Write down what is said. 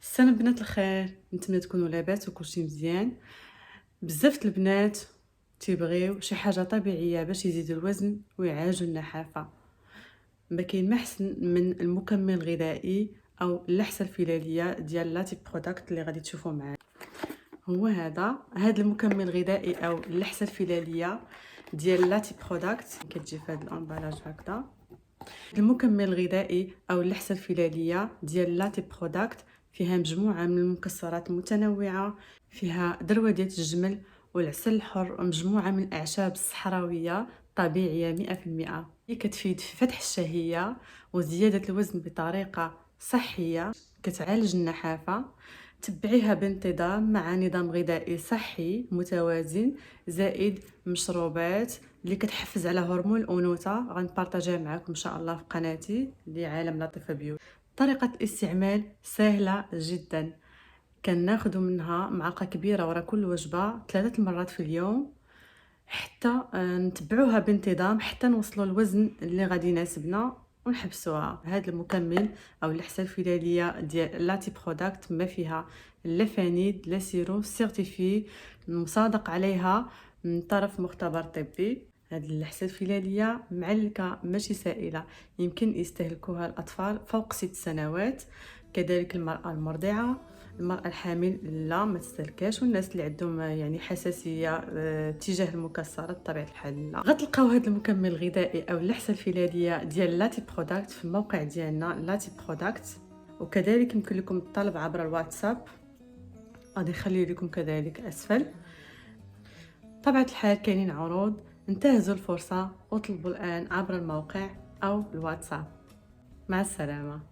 السنة بنات الخير، نتمنى تكونوا لاباس وكلشي مزيان. بزاف د البنات تيبغيو شي حاجة طبيعية باش يزيدوا الوزن ويعالجوا النحافة. ما كاين ما احسن من المكمل الغذائي او اللحسة الفلالية ديال لاتي برودكت اللي غادي تشوفوا معايا. هو هذا المكمل الغذائي او اللحسة الفلالية ديال لاتي برودكت، كتجي في هذا الامبالاج هكذا. المكمل الغذائي او اللحسة الفلالية ديال لاتي برودكت فيها مجموعة من المكسرات المتنوعة، فيها ذروة ديال الجمل والعسل الحر ومجموعة من الأعشاب الصحراوية طبيعية 100%. هي كتفيد في فتح الشهية وزيادة الوزن بطريقة صحية، كتعالج النحافة. تبعيها بانتظام مع نظام غذائي صحي متوازن زائد مشروبات اللي كتحفز على هرمون الأنوثة. غنبارطاجيها معكم إن شاء الله في قناتي لعالم لطيفة بيوت. طريقة الاستعمال سهلة جدا، كناخذ منها معلقة كبيرة ورا كل وجبة 3 مرات في اليوم، حتى نتبعوها بانتظام حتى نوصلوا الوزن اللي غادي يناسبنا ونحبسوها. هذا المكمل او اللحسه الفلاليه ديال لاتي برودكت ما فيها لا فانيد لا سيرو، سيرتيفي مصادق عليها من طرف مختبر طبي. هذه اللحسه الفلاليه معلكه ماشي سائله، يمكن يستهلكوها الاطفال فوق 6 سنوات، كذلك المراه المرضعه، المرأة الحامل لا ما تستهلكاش، والناس اللي عندهم يعني حساسية تجاه المكسرات بطبيعة الحال لا. غتلقاو هذا المكمل الغذائي او اللحسة الفلالية ديال لاتي برودكت في الموقع ديالنا لاتي برودكت، وكذلك يمكن لكم الطلب عبر الواتساب، غادي نخلي لكم كذلك اسفل. بطبيعة الحال كاينين عروض، انتهزوا الفرصة وطلبوا الآن عبر الموقع او الواتساب. مع السلامة.